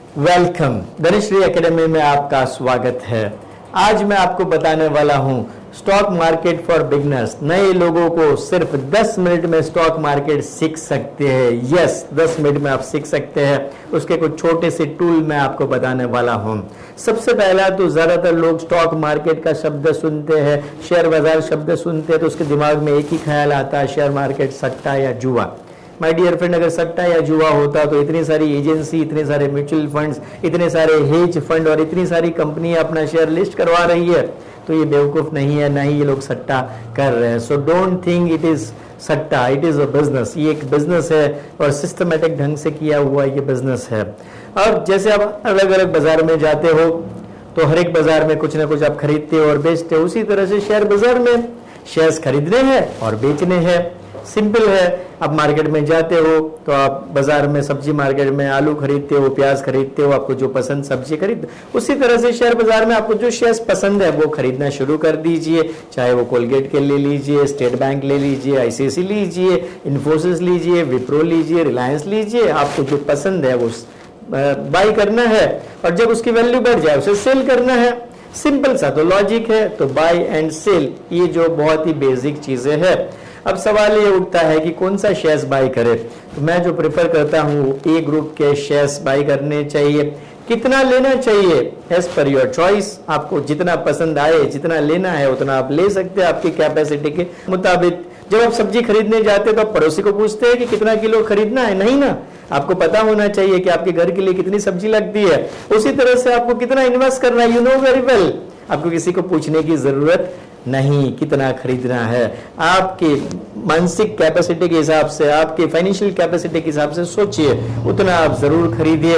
Welcome, Dhanashree academy में आपका स्वागत है। आज मैं आपको बताने वाला हूं स्टॉक मार्केट फॉर बिगनर्स। नए लोगों को सिर्फ 10 मिनट में स्टॉक मार्केट सीख सकते हैं। यस, 10 मिनट में आप सीख सकते हैं। उसके कुछ छोटे से टूल मैं आपको बताने वाला हूं। सबसे पहला तो ज्यादातर लोग स्टॉक मार्केट का शब्द सुनते हैं, शेयर बाजार शब्द सुनते हैं तो उसके दिमाग में एक ही ख्याल आता है, शेयर मार्केट सट्टा या जुआ। माय डियर फ्रेंड, अगर सट्टा या जुआ होता तो इतनी सारी एजेंसी, इतने सारे म्यूचुअल फंड्स, इतने सारे हेज फंड और इतनी सारी कंपनियां अपना शेयर लिस्ट करवा रही है, तो ये बेवकूफ नहीं है, ना ही ये लोग सट्टा कर रहे हैं। So don't think it is सट्टा, इट इज अ बिजनेस। ये एक बिजनेस है और सिस्टमेटिक ढंग से किया हुआ ये बिजनेस है। अब जैसे आप अलग अलग बाजार में जाते हो तो हर एक बाजार में कुछ ना कुछ आप खरीदते हो और बेचते हो। उसी तरह से शेयर बाजार में शेयर्स खरीदने हैं और बेचने हैं। सिंपल है। आप मार्केट में जाते हो तो आप बाजार में सब्जी मार्केट में आलू खरीदते हो, प्याज खरीदते हो, आपको जो पसंद सब्जी खरीद। उसी तरह से शेयर बाजार में आपको जो शेयर्स पसंद है वो खरीदना शुरू कर दीजिए। चाहे वो कोलगेट के ले लीजिए, स्टेट बैंक ले लीजिए, आईसीआईसी लीजिए, इन्फोसिस लीजिए, विप्रो लीजिए, रिलायंस लीजिए। आपको जो पसंद है वो बाई करना है और जब उसकी वैल्यू बढ़ जाए उसे सेल करना है। सिंपल सा तो लॉजिक है। तो बाई एंड सेल, ये जो बहुत ही बेसिक चीजें हैं। अब सवाल ये उठता है कि कौन सा शेयर्स बाई करे। तो मैं जो प्रेफर करता हूँ ए ग्रुप के शेयर्स बाई करने चाहिए। कितना लेना चाहिए? एज पर योर चॉइस, आपको जितना पसंद आए, जितना लेना है उतना आप ले सकते हैं आपकी कैपेसिटी के मुताबिक। जब आप सब्जी खरीदने जाते हैं तो आप पड़ोसी को पूछते हैं कि कितना किलो खरीदना है? नहीं ना, आपको पता होना चाहिए कि आपके घर के लिए कितनी सब्जी लगती है। उसी तरह से आपको कितना इन्वेस्ट करना है, यू नो वेरी वेल। आपको किसी को पूछने की जरूरत नहीं कितना खरीदना है। आपकी मानसिक कैपेसिटी के हिसाब से, आपकी फाइनेंशियल कैपेसिटी के हिसाब से सोचिए, उतना आप जरूर खरीदिए।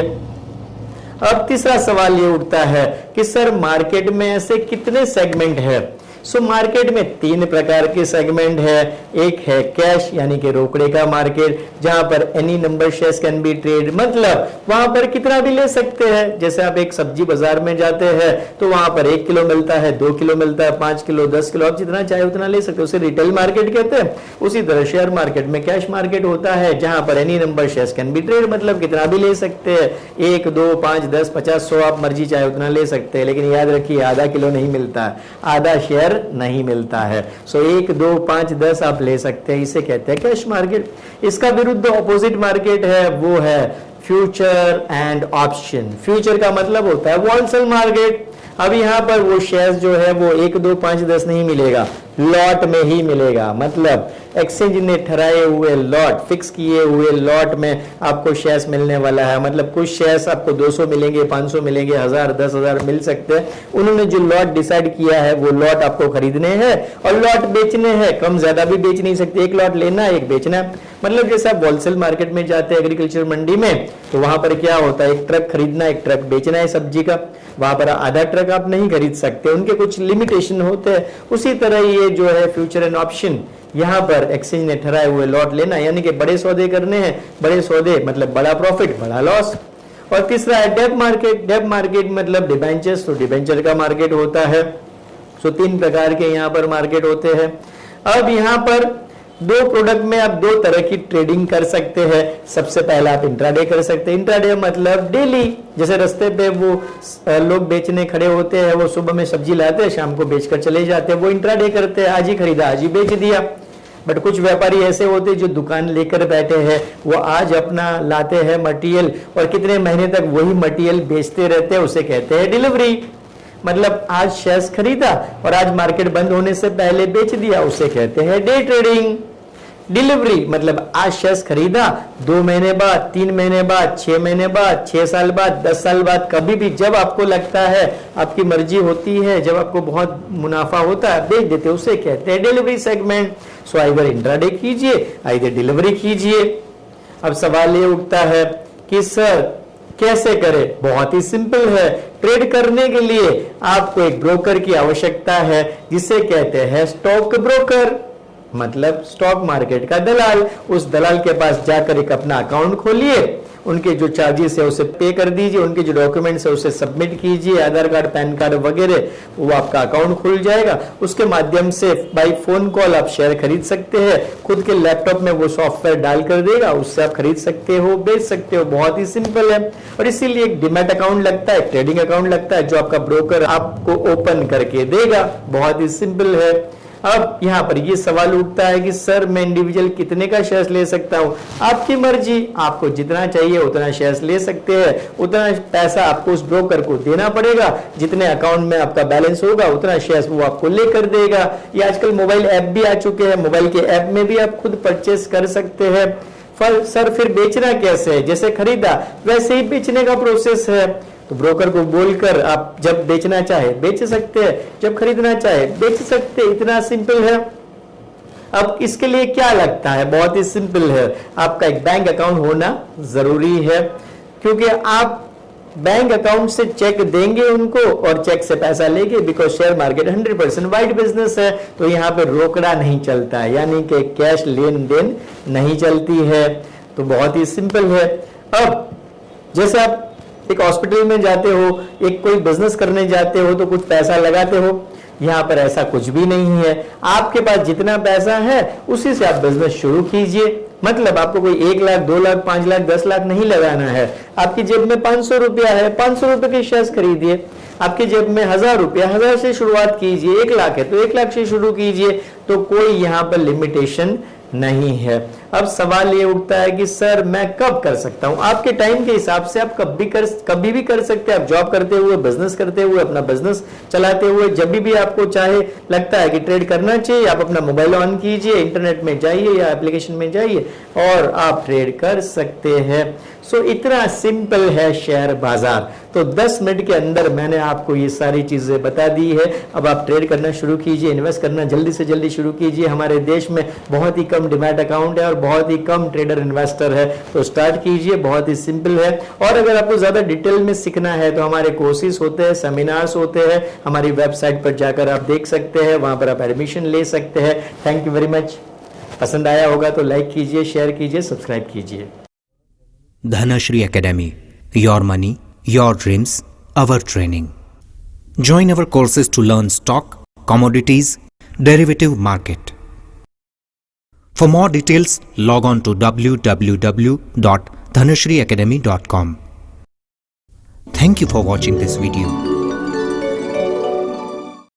अब तीसरा सवाल ये उठता है कि सर मार्केट में ऐसे कितने सेगमेंट है? सो मार्केट में 3 प्रकार के सेगमेंट है। एक है कैश यानी कि रोकड़े का मार्केट, जहां पर any number shares can be trade, मतलब वहां पर कितना भी ले सकते हैं। जैसे आप एक सब्जी बाजार में जाते हैं तो वहां पर 1 किलो मिलता है, 2 किलो मिलता है, 5 किलो, 10 किलो, आप जितना चाहे उतना ले सकते हो। उसे रिटेल मार्केट कहते हैं। उसी तरह शेयर मार्केट में कैश मार्केट होता है, जहां पर any number shares can be trade, मतलब कितना भी ले सकते हैं। 1, 2, 5, 10, 50, 100 आप मर्जी चाहे उतना ले सकते हैं। लेकिन याद रखिए, आधा किलो नहीं मिलता है, आधा शेयर नहीं मिलता है। सो 1, 2, 5, 10 आप ले सकते हैं। इसे कहते हैं कैश मार्केट। इसका विरुद्ध ऑपोजिट मार्केट है, वो है फ्यूचर एंड ऑप्शन। फ्यूचर का मतलब होता है होलसेल मार्केट। अब यहाँ पर वो शेयर्स जो है वो 1, 2, 5, 10 नहीं मिलेगा, लॉट में ही मिलेगा। मतलब एक्सचेंज ने ठहराए हुए लॉट, फिक्स किए हुए लॉट में आपको शेयर्स मिलने वाला है। मतलब कुछ शेयर्स आपको 200 मिलेंगे, 500 मिलेंगे, 1000, 10,000 मिल सकते हैं। उन्होंने जो लॉट डिसाइड किया है वो लॉट आपको खरीदने हैं और लॉट बेचने हैं। कम ज्यादा भी बेच नहीं सकते, एक लॉट लेना है, एक बेचना है। मतलब जैसे आप होलसेल मार्केट में जाते हैं एग्रीकल्चर मंडी में, तो वहां पर क्या होता है, एक ट्रक खरीदना, एक ट्रक बेचना है सब्जी का। वहां पर आधा ट्रक आप नहीं खरीद सकते, उनके कुछ लिमिटेशन होते हैं। उसी तरह ये जो है फ्यूचर एंड ऑप्शन, यहाँ पर एक्सचेंज ने ठहराए हुए लॉट लेना, यानी कि बड़े सौदे करने हैं। बड़े सौदे मतलब बड़ा प्रॉफिट, बड़ा लॉस। और तीसरा है डेब्ट मार्केट। डेब्ट मार्केट मतलब डिबेंचर्स, तो डिबेंचर का मार्केट होता है। सो 3 प्रकार के यहाँ पर मार्केट होते हैं। अब यहाँ पर 2 प्रोडक्ट में आप 2 तरह की ट्रेडिंग कर सकते हैं। सबसे पहला आप इंट्राडे कर सकते हैं। इंट्राडे मतलब डेली, जैसे रास्ते पे वो लोग बेचने खड़े होते हैं, वो सुबह में सब्जी लाते हैं, शाम को बेचकर चले जाते हैं, वो इंट्राडे करते हैं। आज ही खरीदा, आज ही बेच दिया। बट कुछ व्यापारी ऐसे होते हैं जो दुकान लेकर बैठे हैं, वो आज अपना लाते हैं मटेरियल और कितने महीने तक वही मटेरियल बेचते रहते हैं, उसे कहते हैं डिलीवरी। मतलब आज शेयर्स खरीदा और आज मार्केट बंद होने से पहले बेच दिया, उसे कहते हैं डे ट्रेडिंग। डिलीवरी मतलब आज शेयर्स खरीदा, 2 महीने बाद, 3 महीने बाद, 6 महीने बाद, 6 साल बाद, 10 साल बाद, कभी भी जब आपको लगता है, आपकी मर्जी होती है, जब आपको बहुत मुनाफा होता है, बेच देते, उसे कहते हैं delivery segment. So either intraday कीजिए, आइदर डिलीवरी कीजिए। अब सवाल ये उठता है कि सर कैसे करें? बहुत ही सिंपल है। ट्रेड करने के लिए आपको एक ब्रोकर की आवश्यकता है, जिसे कहते हैं स्टॉक ब्रोकर, मतलब स्टॉक मार्केट का दलाल। उस दलाल के पास जाकर एक अपना अकाउंट खोलिए, उनके जो चार्जेस है उसे पे कर दीजिए, उनके जो डॉक्यूमेंट्स है उसे सबमिट कीजिए, आधार कार्ड, पैन कार्ड वगैरह, वो आपका अकाउंट खुल जाएगा। उसके माध्यम से बाई फोन कॉल आप शेयर खरीद सकते हैं, खुद के लैपटॉप में वो सॉफ्टवेयर डाल कर देगा, उससे आप खरीद सकते हो, बेच सकते हो। बहुत ही सिंपल है। और इसीलिए एक डिमैट अकाउंट लगता है, ट्रेडिंग अकाउंट लगता है, जो आपका ब्रोकर आपको ओपन करके देगा। बहुत ही सिंपल है। अब यहाँ पर ये सवाल उठता है कि सर मैं इंडिविजुअल कितने का शेयर्स ले सकता हूँ? आपकी मर्जी, आपको जितना चाहिए उतना शेयर्स ले सकते हैं। उतना पैसा आपको उस ब्रोकर को देना पड़ेगा, जितने अकाउंट में आपका बैलेंस होगा उतना शेयर्स वो आपको लेकर देगा। ये आजकल मोबाइल ऐप भी आ चुके हैं, मोबाइल के ऐप में भी आप खुद परचेस कर सकते हैं। सर फिर बेचना कैसे है? जैसे खरीदा वैसे ही बेचने का प्रोसेस है। तो ब्रोकर को बोलकर आप जब बेचना चाहे बेच सकते हैं, जब खरीदना चाहे बेच सकते हैं। इतना सिंपल है। अब इसके लिए क्या लगता है? बहुत ही सिंपल है। आपका एक बैंक अकाउंट होना जरूरी है, क्योंकि आप बैंक अकाउंट से चेक देंगे उनको और चेक से पैसा लेंगे। Because share market 100% white business है, तो यहाँ पे रोकड़ा नहीं चलता है, यानी कि कैश लेन देन नहीं चलती है। तो बहुत ही सिंपल है। अब जैसे आप एक हॉस्पिटल में जाते हो, एक कोई बिजनेस करने जाते हो तो कुछ पैसा लगाते हो, यहाँ पर ऐसा कुछ भी नहीं है। आपके पास जितना पैसा है उसी से आप बिजनेस शुरू कीजिए। मतलब आपको कोई 1 लाख, 2 लाख, 5 लाख, 10 लाख नहीं लगाना है। आपकी जेब में 500 रुपया है, 500 रुपए के शेयर्स खरीदिए। आपकी जेब में 1000 रुपया, 1000 से शुरुआत कीजिए। 1 लाख है तो 1 लाख से शुरू कीजिए। तो कोई यहाँ पर लिमिटेशन नहीं है। अब सवाल ये उठता है कि सर मैं कब कर सकता हूं? आपके टाइम के हिसाब से आप कभी भी कर सकते हैं। आप जॉब करते हुए, बिजनेस करते हुए, अपना बिजनेस चलाते हुए, जब भी आपको चाहे लगता है कि ट्रेड करना चाहिए, आप अपना मोबाइल ऑन कीजिए, इंटरनेट में जाइए या एप्लीकेशन में जाइए और आप ट्रेड कर सकते हैं। सो इतना सिंपल है शेयर बाजार। तो 10 मिनट के अंदर मैंने आपको ये सारी चीजें बता दी है। अब आप ट्रेड करना शुरू कीजिए, इन्वेस्ट करना जल्दी से जल्दी शुरू कीजिए। हमारे देश में बहुत ही कम डिमैट अकाउंट है और बहुत ही कम ट्रेडर इन्वेस्टर है, तो स्टार्ट कीजिए। बहुत ही सिंपल है। और अगर आपको ज्यादा डिटेल में सीखना है तो हमारे कोर्सेज होते हैं, सेमिनार्स होते हैं, हमारी वेबसाइट पर जाकर आप देख सकते हैं, वहां पर आप एडमिशन ले सकते हैं। Thank you very much. पसंद आया होगा तो लाइक कीजिए, शेयर कीजिए, सब्सक्राइब कीजिए। Dhanashri Academy, your money, your dreams, our training. Join our courses to learn stock, commodities, derivative market. For more details, log on to www.dhanashriacademy.com. Thank you for watching this video.